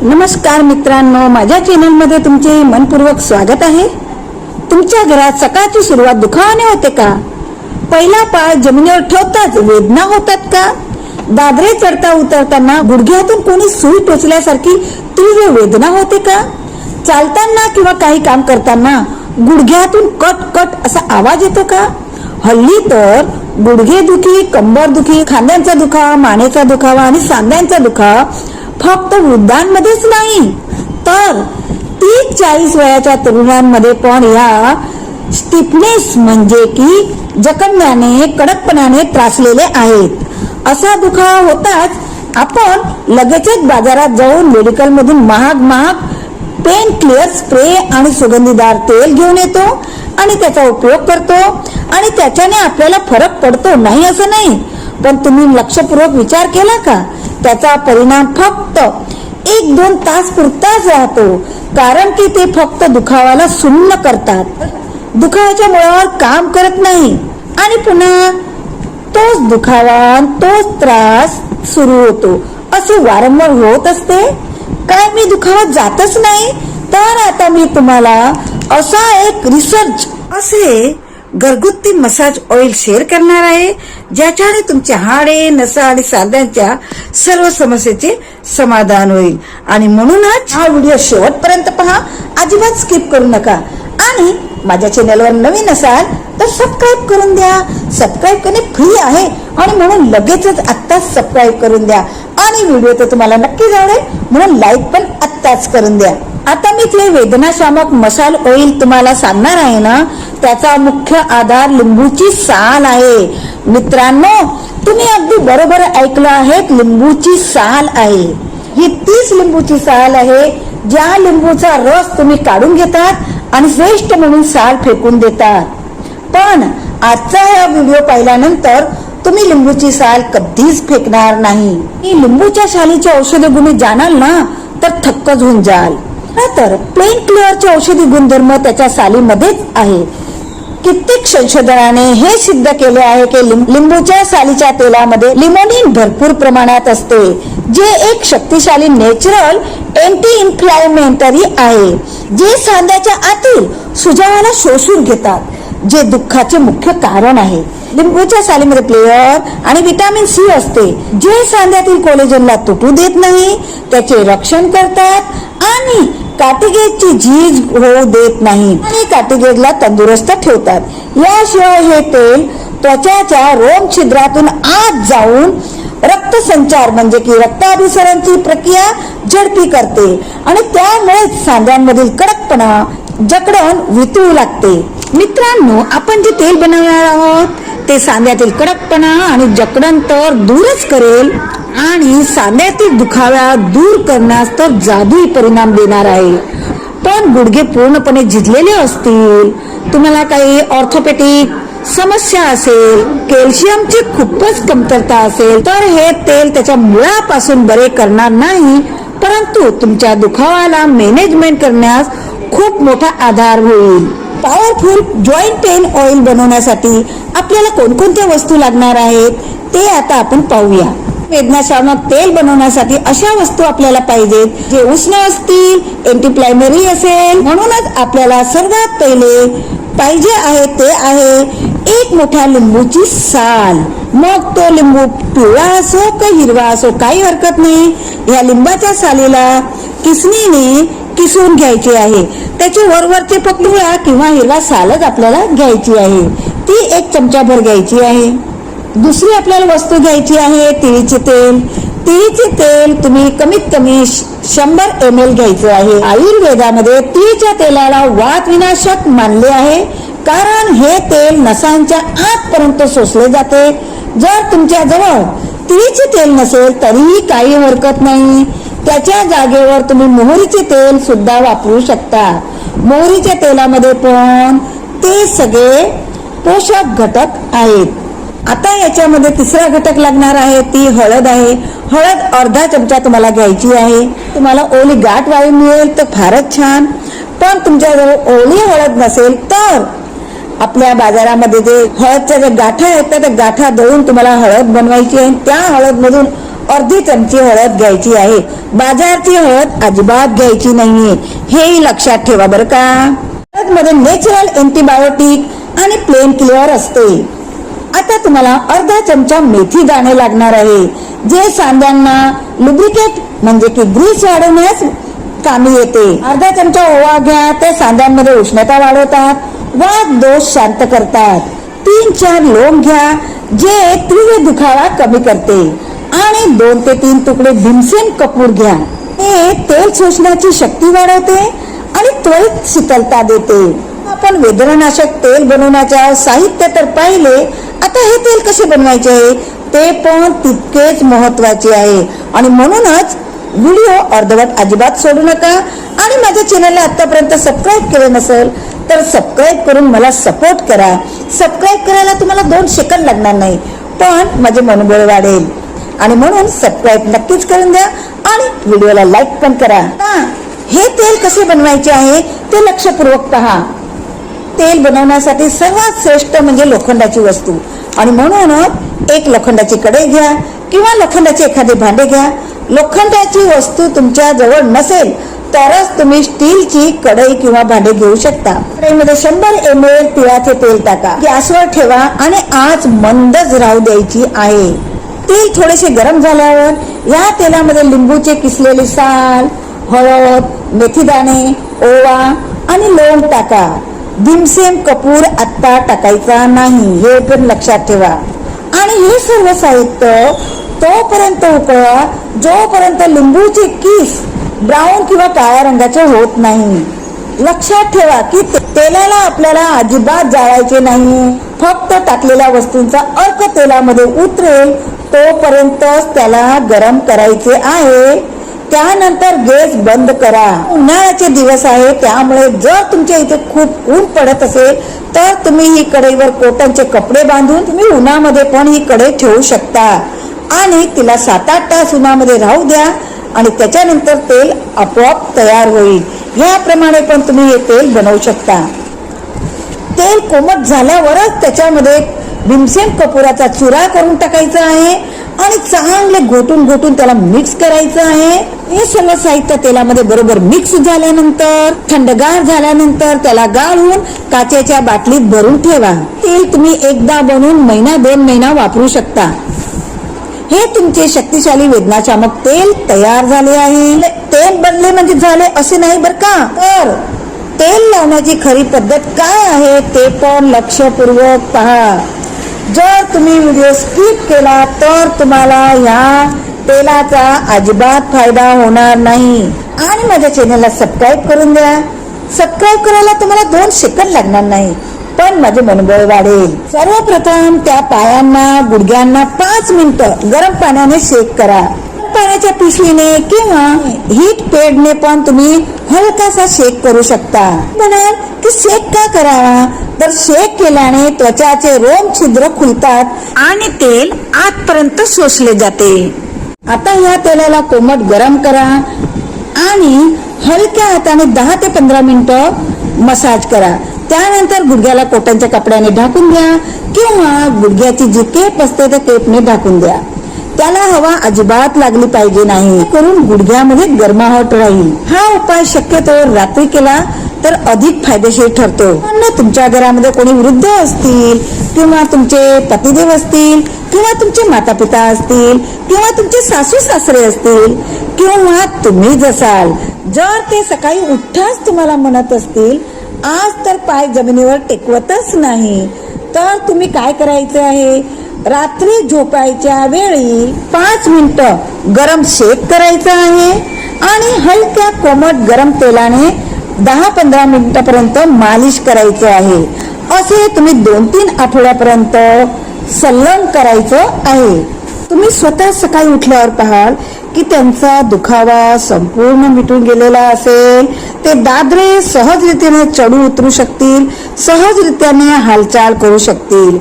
नमस्कार मित्रांनो, माझ्या चॅनलमध्ये तुमचे मनपूर्वक स्वागत आहे। तुमच्या घरात सकाळची सुरुवात दुखाने होते का? पहिला पाय जमिनीवर ठेवताच वेदना होतात का? दादरे चढता उतरताना गुडघ्यातून कोणी सुई टोचल्यासारखी तीव्र वेदना होते का? चालताना किंवा काही काम करताना गुडघ्यातून कट कट असा आवाज येतो का? हल्ली तर गुडघेदुखी, कंबरदुखी, खांद्यांचा दुखावा, मानेचा दुखावा आणि सांध्यांचा दुखावा फक्त वृद्धांमध्येच नाही तर 30-40 वयाच्या तरुणांमध्ये पण या स्टिफनेस म्हणजे की जखमण्याने, कडकपणाने त्रासलेले आहेत। असा दुखावा होताच आपण लगेचच बाजारात जाऊन मेडिकल मधून महाग पेन क्लिअर स्प्रे आणि सुगंधीदार तेल घेऊन येतो आणि त्याचा उपयोग करतो आणि त्याच्याने आपल्याला फरक पडतो नाही असं नाही, पण तुम्ही लक्षपूर्वक विचार केला का? त्याचा परिणाम फक्त 1-2 तास पुरताच राहतो, कारण की ते फक्त दुखावाला सुन्न करतात, दुखावाच्या मुळावर काम करत नाही आणि पुन्हा तोच दुखावा, तोच त्रास सुरू होतो। असे वारंवार होत असते। काय मी दुखावा जातच नाही? तर आता मी तुम्हाला असा एक रिसर्च असे घरगुती मसाज ऑइल शेअर करणार आहे, ज्याच्याने तुमच्या हाडे, नसा आणि सांध्यांच्या सर्व समस्येचे समाधान होईल। आणि म्हणूनच हा व्हिडिओ शेवटपर्यंत पहा, अजिबात स्किप करू नका। आणि माझ्या चॅनलवर नवीन असाल तर सबस्क्राईब करून द्या। सबस्क्राईब करणे फ्री आहे आणि म्हणून लगेचच आत्ताच सबस्क्राईब करून द्या आणि व्हिडिओ तर तुम्हाला नक्कीच आवडेल, म्हणून लाईक पण आत्ताच करून द्या। आता मी जे वेदनाशामक मसाज ऑइल तुम्हाला सांगणार आहे ना, त्याचा मुख्य आधार लिंबूची साल आहे। मित्रांनो, तुम्ही अगदी बरोबर ऐकलं आहे, लिंबूची साल आहे। ही तीच लिंबूची साल आहे ज्या लिंबूचा रस तुम्ही काढून घेतात आणि श्रेष्ठ म्हणून साल फेकून देतात। पण आजचा हा व्हिडिओ पाहिल्यानंतर तुम्ही लिंबूची साल कधीच फेकणार नाही। ही लिंबूच्या सालीचे औषधी गुण जाणाल ना तर थक्कच होऊन जाल। तर प्लेन क्लिअरचे औषधी गुणधर्म त्याच्या सालीमध्येच आहे। कित्येक संशोधनाने हे सिद्ध केले आहे की लिंबूच्या सालीच्या तेलामध्ये लिमोनिन भरपूर प्रमाणात असते, जे एक शक्तिशाली नॅचरल अँटी इन्फ्लॅमेटरी आहे, जे सांध्याच्या आतील सुजावाला शोषून घेतात, जे दुःखाचे मुख्य कारण आहे। लिंबूच्या सालीमध्ये प्लेयर आणि विटामिन सी असते, जे सांध्यातील कोलेजनला तुटू देत नाही, त्याचे रक्षण करतात आणि कार्टिलेजची झीज होऊ देत नाही आणि कार्टिलेजला तंदुरुस्त ठेवतात। याशिवाय हे तेल त्वचाच्या रोम छिद्रातून आत जाऊन रक्तसंचार म्हणजे की रक्ताभिसरणची प्रक्रिया झडपी करते आणि त्यामुळे सांध्यांमधील कडकपणा, जकडण वितळू लागते। मित्रांनो, आपण जे तेल बनवणार आहोत ते सांध्यातील कडकपणा आणि जकडण तर दूरच करेल आणि सांध्यातील दुखावा दूर करण्यास तर जादुई परिणाम देणार आहे। पण गुडघे पूर्णपणे झिजलेले असतील, तुम्हाला काही ऑर्थोपेडिक समस्या असेल, कॅल्शियमची खूपच कमतरता असेल तर हे तेल त्याच्या मुळापासून बरे करणार नाही, परंतु तुमच्या दुखावाला मॅनेजमेंट करण्यास खूप मोठा आधार होईल। पॉवरफुल जॉईंट पेन ऑइल बनवण्यासाठी आपल्याला कोणकोणत्या वस्तू लागणार आहेत ते आता आपण पाहूया। वेदनाशामक तेल बनवण्यासाठी अशा वस्तू आपल्याला पाहिजेत जे उष्ण असतील, अँटीइन्फ्लेमेटरी असेल, म्हणूनच आपल्याला सर्वात पहिले पाहिजे आहे ते आहे एक मोठ्या लिंबूची साल। मग तो लिंबू पिवळा असो का हिरवा असो काही हरकत नाही। या लिंबाच्या सालीला किसणीने किसून घ्यायची आहे, त्याचे वरवरचे पिवळा किंवा हिरवा सालच आपल्याला घ्यायची आहे, ती 1 चमचाभर घ्यायची आहे। दुसरी आपल्याला वस्तू घ्यायची आहे तिळीचे तेल। तिळीचे तेल तुम्ही कमीत कमी 100 ml घ्यायचे आहे। आयुर्वेदामध्ये तिळीच्या तेलाला वातविनाशक मानले आहे, कारण हे तेल नसांच्या आतपर्यंत शोषले जाते। जर तुमच्या जवळ तिळीचे तेल नसेल तरीही काही हरकत नाही, त्याच्या जागेवर तुम्ही मोहरीचे तेल सुद्धा वापरू शकता। मोहरीच्या तेलामध्ये पण ते सगळे पोषक घटक आहेत। आता याच्यामध्ये तिसरा घटक लागणार आहे, ती हळद आहे। हळद अर्धा चमचा तुम्हाला घ्यायची आहे। तुम्हाला ओली गाठ वाळी मिळेल तर फारच छान, पण तुमच्याजवळ ओली हळद नसेल तर आपल्या बाजारामध्ये जे हळदच्या ज्या गाठा आहेत त्या गाठा दळून तुम्हाला हळद बनवायची आहे। त्या हळद मधून अर्धी चमची हळद घ्यायची आहे. बाजारची हळद अजिबात घ्यायची नाहीये, हेही लक्षात ठेवा बरं का. हळद मध्ये नॅचरल अँटीबायोटिक आणि पेन किलर असते. आता तुम्हाला अर्धा चमचा मेथी दाणे लागणार आहे, जे सांध्यांना लुब्रिकेट म्हणजे की ग्रीस वाढवण्यास कामी येते. अर्धा चमचा ओवा घ्या, ते सांध्यांमध्ये उष्णता वाढवतात, वात दोष शांत करतात. 3-4 लवंग घ्या, जे तीव्र दुखावा कमी करते. आणि 2 ते 3 तुकडे भीमसेन कपूर घ्या, हे तेल शोषण्याची शक्ती वाढवते आणि त्वरित शीतलता देते. आपण वेदनानाशक तेल बनवण्याच्या साहित्य तर पाहिले, आता हे तेल कसे बनवायचे आहे ते पण तितकेच महत्वाचे आहे. आणि म्हणूनच व्हिडिओ अर्धवट अजिबात सोडू नका. आणि माझ्या चॅनलला आतापर्यंत सबस्क्राईब केले नसेल तर सबस्क्राईब करून मला सपोर्ट करा. सबस्क्राईब करायला तुम्हाला 2 सेकंद लागणार नाही, पण माझे मनोबळ वाढेल. आणि म्हणून सबस्क्राईब नक्कीच करून द्या आणि व्हिडिओला लाईक पण करा. हे तेल कसे बनवायचे आहे ते लक्षपूर्वक पहा. तेल बनवण्यासाठी सर्वात श्रेष्ठ म्हणजे लोखंडाची वस्तू. आणि म्हणूनच एक लोखंडाची कढई घ्या किंवा लोखंडाचे एखादे भांडे घ्या. लोखंडाची वस्तू तुमच्या जवळ नसेल तरच तुम्ही स्टीलची कढई किंवा भांडे घेऊ शकता. कढईमध्ये 100 ml तिळाचे तेल टाका, गॅसवर ठेवा आणि आच मंदच राहू द्यायची आहे. तेल थोडेसे गरम झाल्यावर या तेलामध्ये लिंबूचे किसलेले साल, हळद, मेथीदाणे, ओवा आणि लवंग टाका. भीमसेन कपूर आत्ता टाकायचा नाही, हे पण लक्षात ठेवा. आणि हे सर्व साहित्य तोपर्यंत उकळवा जोपर्यंत लिंबूचे किस ब्राऊन किंवा काळ्या रंगाचे होत नाही. लक्षात ठेवा की तेलाला आपल्याला अजिबात जाळायचे नाही. फक्त टाकलेल्या वस्तूंचा अर्क तेलामध्ये उतरेल तोपर्यंतच त्याला गरम करायचे आहे. त्यानंतर गॅस बंद करा. उन्हाळ्याचे दिवस आहे, त्यामुळे जर तुमच्या इथे खूप ऊन पडत असेल तर तुम्ही ही कढईवर कॉटनचे कपडे बांधून तुम्ही उन्हामध्ये पण ही कढई ठेवू शकता आणि तिला 7-8 तास उन्हामध्ये राहू द्या आणि त्याच्यानंतर तेल आपोआप तयार होईल. याप्रमाणे पण तुम्ही हे तेल बनवू शकता. तेल कोमट झाल्यावरच त्याच्यामध्ये भीमसेन कपुराचा चुरा करून टाकायचा आहे आणि चांगले घोटून त्याला मिक्स करायचं आहे. हे सर्व साहित्य तेलामध्ये बरोबर मिक्स झाल्यानंतर थंडगार झाल्यानंतर त्याला गाळून काचेच्या बाटलीत भरून ठेवा. तेल तुम्ही एकदा बनवून 1-2 महिना वापरू शकता. हे तुमचे शक्तिशाली वेदनाशामक तेल तयार झाले आहे. तेल बनले म्हणजे झाले असे नाही बर का. तर तेल लावण्याची खरी पद्धत काय आहे ते पण लक्षपूर्वक पहा. जर तुम्ही व्हिडिओ स्किप केला तर तुम्हाला या तेलाचा अजिबात फायदा होणार नाही. आणि माझ्या चॅनलला सबस्क्राईब करून द्या. सबस्क्राईब करायला तुम्हाला 2 सेकंद लागणार नाही, पण माझे मनोबळ वाढेल. सर्वप्रथम त्या पायांना गुडघ्यांना 5 मिनिटं गरम पाण्याने शेक करा. पाण्याच्या पिशवीने किंवा हीट पॅडने पण तुम्ही हलकासा शेक करू शकता. म्हणाल की शेक का करावा, तर शेक केल्याने त्वचाचे रोम छिद्र खुलतात आणि तेल आतपर्यंत शोषले जाते. आता या तेलाला कोमट गरम करा आणि हलक्या हाताने 10 ते 15 मिनिटं मसाज करा. त्यानंतर गुडघ्याला कॉटनच्या कपड्याने ढाकून द्या किंवा गुडघ्याची जी केप असते त्या केपने ढाकून द्या. त्याला हवा अजिबात लागली पाहिजे नाही, करून गुडघ्यामध्ये गरमाहट राहील. हा उपाय शक्यतो रात्री केला तर अधिक फायदेशीर ठरतो. तुमच्या घरामध्ये कोणी वृद्ध असतील किंवा तुमचे पतिदेव असतील किंवा तुमचे माता पिता असतील किंवा तुमचे सासू सासरे असतील किंवा तुम्हीच असाल, जर ते सकाळी उठताच तुम्हाला म्हणत असतील आज तर पाय जमिनीवर टेकवतच नाही, तर तुम्ही काय करायचं आहे, रात्री झोपायच्या वेळी 5 मिनिटं गरम शेक करायचा आहे आणि हलक्या कोमट गरम तेलाने 10-15 मिनिटापर्यंत मालिश करायचं आहे. असे तुम्ही 2-3 आठवड्यापर्यंत सलग करायचं आहे. तुम्ही स्वतः सकाळी उठल्यावर पाहाल की त्यांचा दुखावा संपूर्ण मिटून गेलेला असेल. ते दादरे सहजरीतीने चढू उतरू शकतील, सहजरित्याने हालचाल करू शकतील.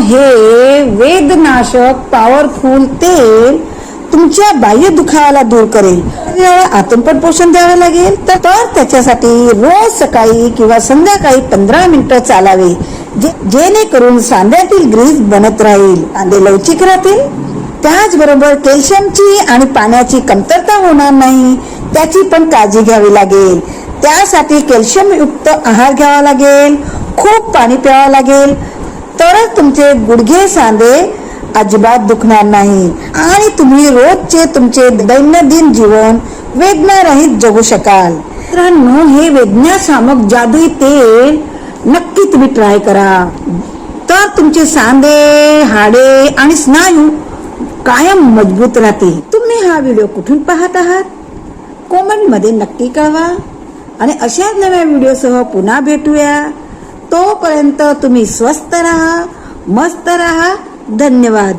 हे वेदनाशक पॉवरफुल तेल तुमच्या बाह्य दुखावाला दूर करेल. आतून पण पोषण द्यावे लागेल, तर त्याच्यासाठी रोज सकाळी किंवा संध्याकाळी 15 मिनिटं चालावे, जेणेकरून सांध्यातील ग्रीस बनत राहील, सांधे लवचिक राहतील, त्याचबरोबर कॅल्शियमची आणि पाण्याची कमतरता होणार नाही त्याची पण काळजी घ्यावी लागेल. त्यासाठी कॅल्शियम युक्त आहार घ्यावा लागेल, खूप पाणी प्यावं लागेल, तरच तुमचे गुडघे सांधे अजिबात दुखणार नाही आणि तुम्ही रोजचे तुमचे दैनंदिन जीवन वेदनारहित जगू शकाल. मित्रांनो, हे वेदनाशामक जादुई तेल नक्की तुम्ही ट्राय करा, तर तुमचे सांधे, हाडे आणि स्नायू कायम मजबूत राहतील. तुम्ही हा व्हिडिओ कुठून पाहत आहात कमेंट मध्ये नक्की कळवा आणि अशाच नव्या व्हिडिओसह पुन्हा भेटूया. तोपर्यंत तुम्ही स्वस्थ राहा, मस्त राहा. धन्यवाद.